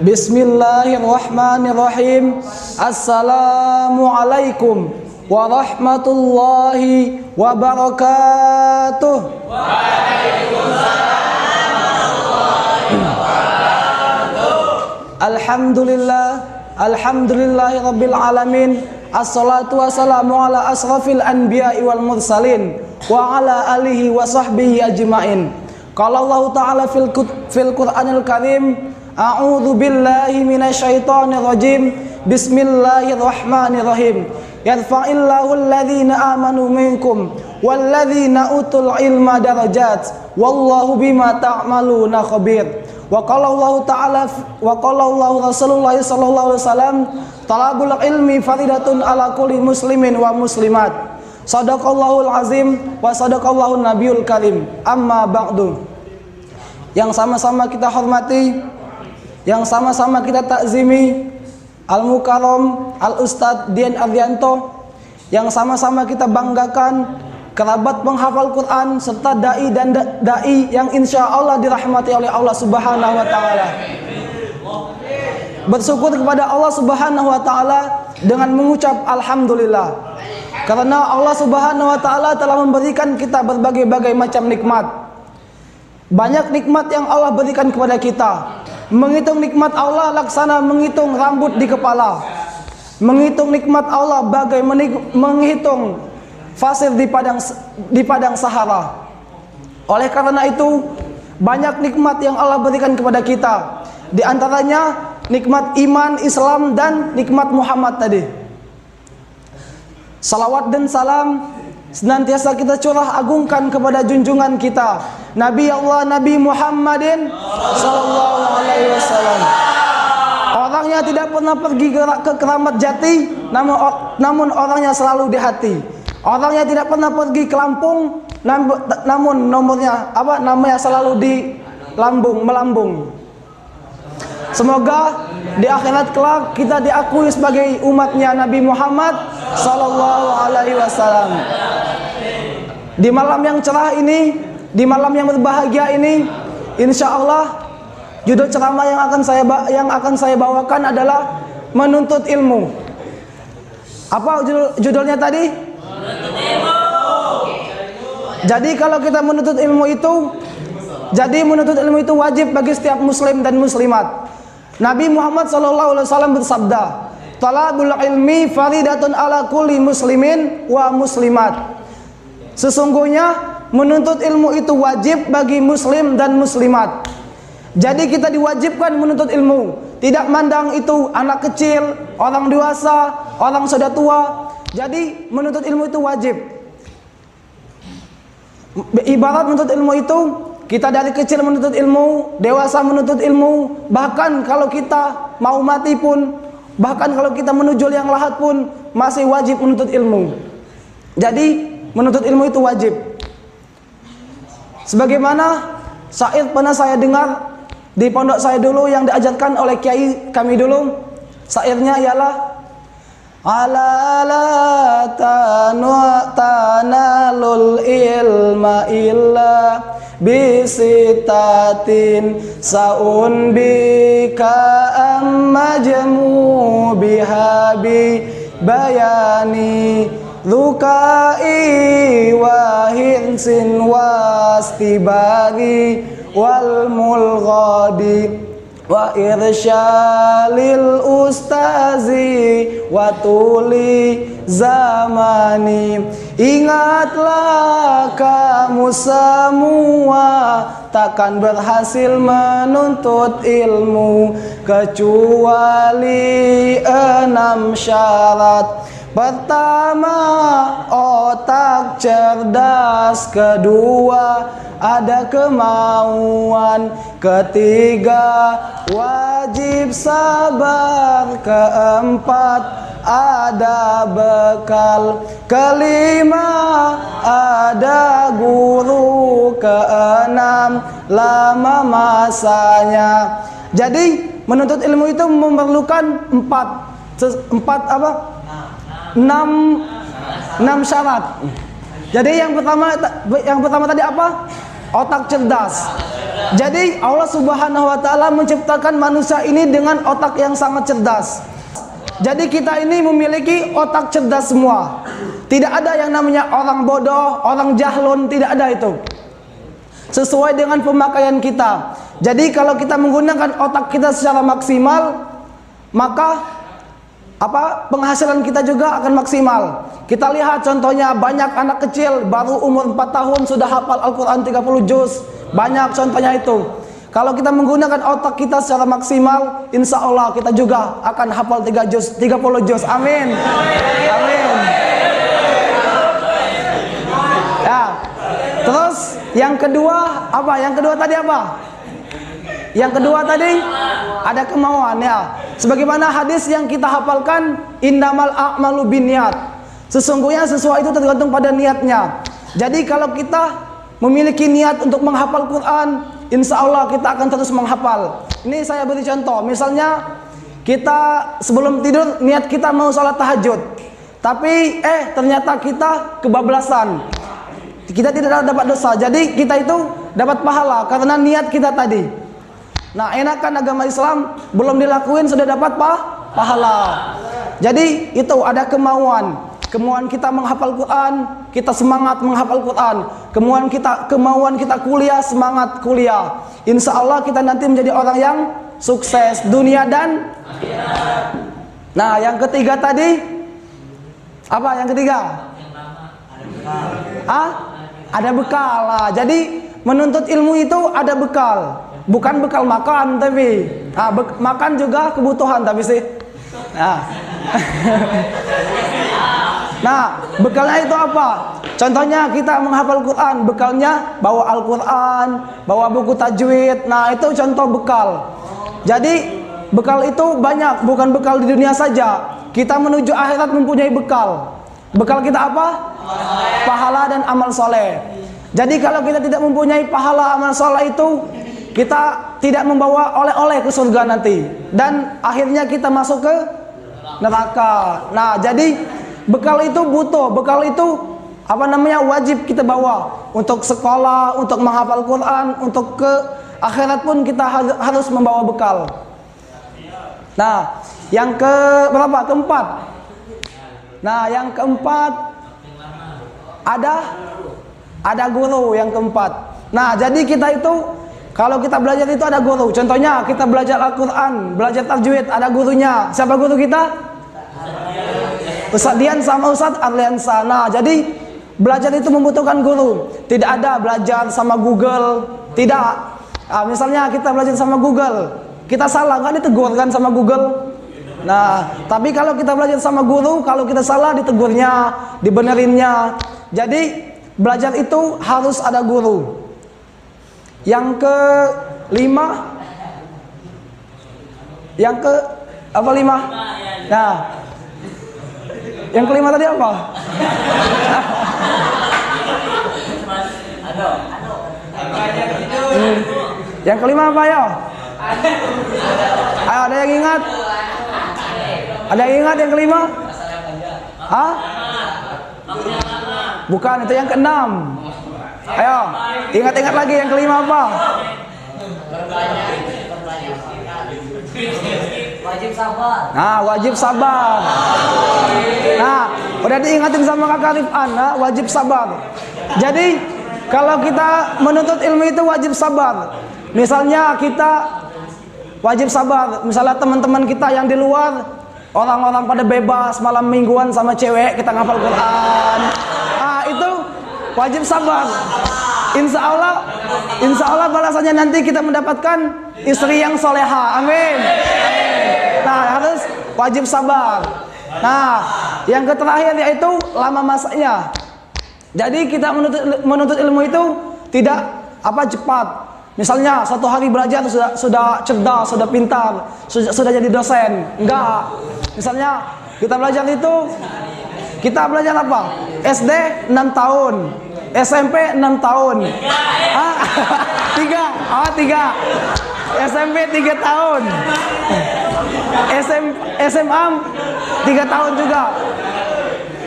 Bismillahirrahmanirrahim. Assalamualaikum warahmatullahi wabarakatuh. Alhamdulillahi rabbil alamin. Assalatu wassalamu ala asrafil anbiya'i wal mursalin wa ala alihi wa sahbihi ajma'in. Qala Allah ta'ala fil Qur'anil Karim, a'udzu billahi minasyaitonir rajim. Bismillahirrahmanirrahim. Yarfa'illahu alladhina amanu minkum walladzina utul ilma darajat wallahu bima ta'maluna khabir. Wa qala Allah ta'ala wa qala Allah Rasulullah sallallahu alaihi wasallam, talabul ilmi faridatun ala kulli muslimin wa muslimat. Shadaqallahul azim wa shadaqallahu nabiyul karim. Amma ba'du. Yang sama-sama kita hormati, yang sama-sama kita takzimi Al-Mukarram Al-Ustadz Dian Ardianto, yang sama-sama kita banggakan kerabat penghafal Quran serta dai dan dai yang insya Allah dirahmati oleh Allah Subhanahu wa taala. Bersyukur kepada Allah Subhanahu wa taala dengan mengucap alhamdulillah. Karena Allah Subhanahu wa taala telah memberikan kita berbagai-bagai macam nikmat. Banyak nikmat yang Allah berikan kepada kita. Menghitung nikmat Allah laksana menghitung rambut di kepala. Menghitung nikmat Allah bagai menghitung pasir di padang Sahara. Oleh karena itu, banyak nikmat yang Allah berikan kepada kita. Di antaranya nikmat iman, Islam, dan nikmat Muhammad tadi. Salawat dan salam senantiasa kita curah agungkan kepada junjungan kita, Nabi Allah Nabi Muhammadin sallallahu alaihi wasallam. Orangnya tidak pernah pergi ke Keramat Jati, namun orangnya selalu di hati. Orangnya tidak pernah pergi ke Lampung, namun namanya selalu di melambung. Semoga di akhirat kelak kita diakui sebagai umatnya Nabi Muhammad sallallahu alaihi wasallam. Di malam yang cerah ini, di malam yang berbahagia ini, insya Allah judul ceramah yang akan saya bawakan adalah menuntut ilmu. Apa judulnya tadi? Jadi kalau kita menuntut ilmu itu wajib bagi setiap muslim dan muslimat. Nabi Muhammad SAW bersabda, talabul ilmi faridatun ala kulli muslimin wa muslimat. Sesungguhnya menuntut ilmu itu wajib bagi muslim dan muslimat. Jadi kita diwajibkan menuntut ilmu, tidak mandang itu anak kecil, orang dewasa, orang sudah tua. Jadi menuntut ilmu itu wajib. Ibarat menuntut ilmu itu, kita dari kecil menuntut ilmu, dewasa menuntut ilmu, bahkan kalau kita mau mati pun, bahkan kalau kita menuju yang lahat pun masih wajib menuntut ilmu. Jadi menuntut ilmu itu wajib. Sebagaimana syair pernah saya dengar di pondok saya dulu yang diajarkan oleh kiai kami dulu. Syairnya ialah ala la tanalul ilma illa bisitatin saun bika ammajmu bihabi bayani dhukai wa hinsin wastibari wal mulghadi wa irsyalil ustazi wa tuli zamani. Ingatlah kamu semua takkan berhasil menuntut ilmu kecuali 6 syarat. Pertama, otak cerdas. Kedua, ada kemauan. Ketiga, wajib sabar. Keempat, ada bekal. Kelima, ada guru. Keenam, lama masanya. Jadi menuntut ilmu itu memerlukan enam syarat. Jadi yang pertama tadi apa? otak cerdas. Jadi Allah Subhanahu wa taala menciptakan manusia ini dengan otak yang sangat cerdas. Jadi kita ini memiliki otak cerdas semua. Tidak ada yang namanya orang bodoh, orang jahlun, tidak ada itu. Sesuai dengan pemakaian kita. Jadi kalau kita menggunakan otak kita secara maksimal, maka penghasilan kita juga akan maksimal. Kita lihat contohnya, banyak anak kecil baru umur 4 tahun sudah hafal Al-Quran 30 juz. Banyak contohnya itu. Kalau kita menggunakan otak kita secara maksimal, insya Allah kita juga akan hafal 30 juz. Amin. Amin. Ya. Terus yang kedua apa? Yang kedua tadi apa? Yang kedua tadi ada kemauan, ya. Sebagaimana hadis yang kita hafalkan, innamal a'malu binniyat. Sesungguhnya sesuatu itu tergantung pada niatnya. Jadi kalau kita memiliki niat untuk menghafal Quran, insya Allah kita akan terus menghafal. Ini saya beri contoh. Misalnya kita sebelum tidur niat kita mau sholat tahajud, tapi ternyata kita kebablasan. Kita tidak dapat dosa. Jadi kita itu dapat pahala karena niat kita tadi. Nah, enakan agama Islam belum dilakuin sudah dapat pahala. Jadi itu ada kemauan. Kemauan kita menghafal Quran, kita semangat menghafal Quran. Kemauan kita kuliah, semangat kuliah. Insya Allah kita nanti menjadi orang yang sukses dunia dan akhirat. Nah, yang ketiga tadi apa? Yang ketiga? Ada bekal lah. Jadi menuntut ilmu itu ada bekal. Bukan bekal makan tapi makan juga kebutuhan tapi sih. Nah, bekalnya itu apa? Contohnya kita menghafal Quran, bekalnya bawa Al-Quran, bawa buku tajwid. Nah, itu contoh bekal. Jadi bekal itu banyak, bukan bekal di dunia saja. Kita menuju akhirat mempunyai bekal. Bekal kita apa? Pahala dan amal soleh. Jadi kalau kita tidak mempunyai pahala amal soleh itu, kita tidak membawa oleh-oleh ke surga nanti. Dan akhirnya kita masuk ke neraka. Nah, jadi bekal itu butuh, bekal itu wajib kita bawa untuk sekolah, untuk menghafal Quran, untuk ke akhirat pun kita harus membawa bekal. Nah, yang ke berapa? Keempat. Nah, yang keempat ada guru yang keempat. Nah, jadi kita itu kalau kita belajar itu ada guru. Contohnya kita belajar Al-Quran, belajar tajwid, ada gurunya. Siapa guru kita? Ustaz Dian sama Ustaz Arliansa. Nah, jadi belajar itu membutuhkan guru. Tidak ada belajar sama Google. Tidak. Misalnya kita belajar sama Google, kita salah kan ditegur kan sama Google. Nah, tapi kalau kita belajar sama guru, kalau kita salah ditegurnya, dibenerinnya. Jadi belajar itu harus ada guru. Yang kelima, lima? Nah, yang kelima tadi apa? Yang kelima apa ya? Ayo, ada yang ingat? Ada yang ingat yang kelima? Bukan, itu yang keenam. Ayo, ingat-ingat lagi yang kelima apa? Wajib sabar. Nah, wajib sabar. Nah, udah diingatin sama Kakak Rifan, wajib sabar. Jadi, kalau kita menuntut ilmu itu wajib sabar. Misalnya kita wajib sabar. Misalnya teman-teman kita yang di luar, orang-orang pada bebas malam mingguan sama cewek, kita ngapal Quran. Itu wajib sabar. Insya Allah balasannya nanti kita mendapatkan istri yang soleha. Amin. Nah, harus wajib sabar. Nah, yang terakhir yaitu lama masanya. Jadi kita menuntut ilmu itu tidak cepat. Misalnya satu hari belajar sudah cerdas, sudah pintar, sudah jadi dosen. Enggak. Misalnya kita belajar itu, kita belajar apa? SD 6 tahun, SMP 6 tahun. 3. SMP 3 tahun. SMA 3 tahun juga.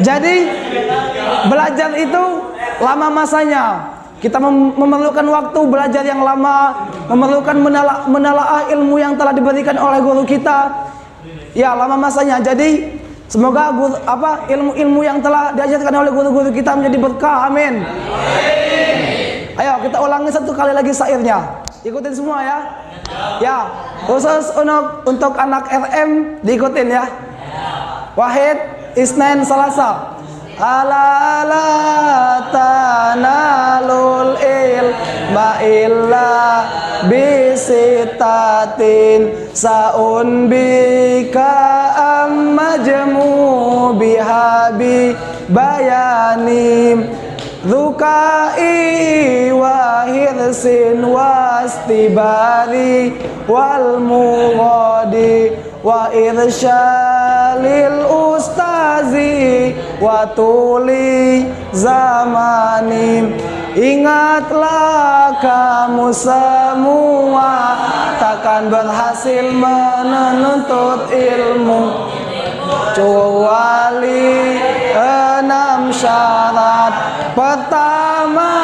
Jadi belajar itu lama masanya. Kita memerlukan waktu belajar yang lama, memerlukan menelaah ilmu yang telah diberikan oleh guru kita. Ya, lama masanya. Jadi semoga ilmu-ilmu yang telah diajarkan oleh guru-guru kita menjadi berkah. Amin. Ayo kita ulangi satu kali lagi syairnya. Ikutin semua ya. Ya, khusus untuk anak RM diikutin ya. Wahid, Isnin, Selasa. Ala tanalul ilma illa bisitatin saun bika ammajmu bihabi bayanim Zukai wa hirsin wastibari wal mughadi wa irsyalil ustazi wa tuli zamanim. Ingatlah kamu semua takkan berhasil menuntut ilmu kecuali 6 syarat. Pertama,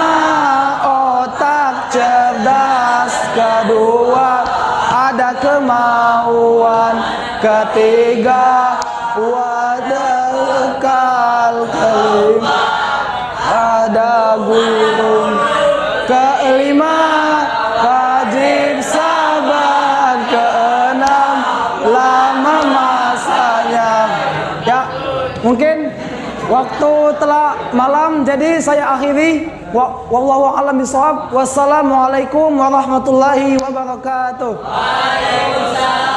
otak cerdas. Kedua, ada kemauan. Ketiga, wadakal. Kelima, ada guru. Kelima, wajib sabar. Keenam, lama masanya. Ya, mungkin waktu telah malam, jadi saya akhiri. Wallahu a'lam bishawab. Wassalamualaikum warahmatullahi wabarakatuh. Waalaikumsalam.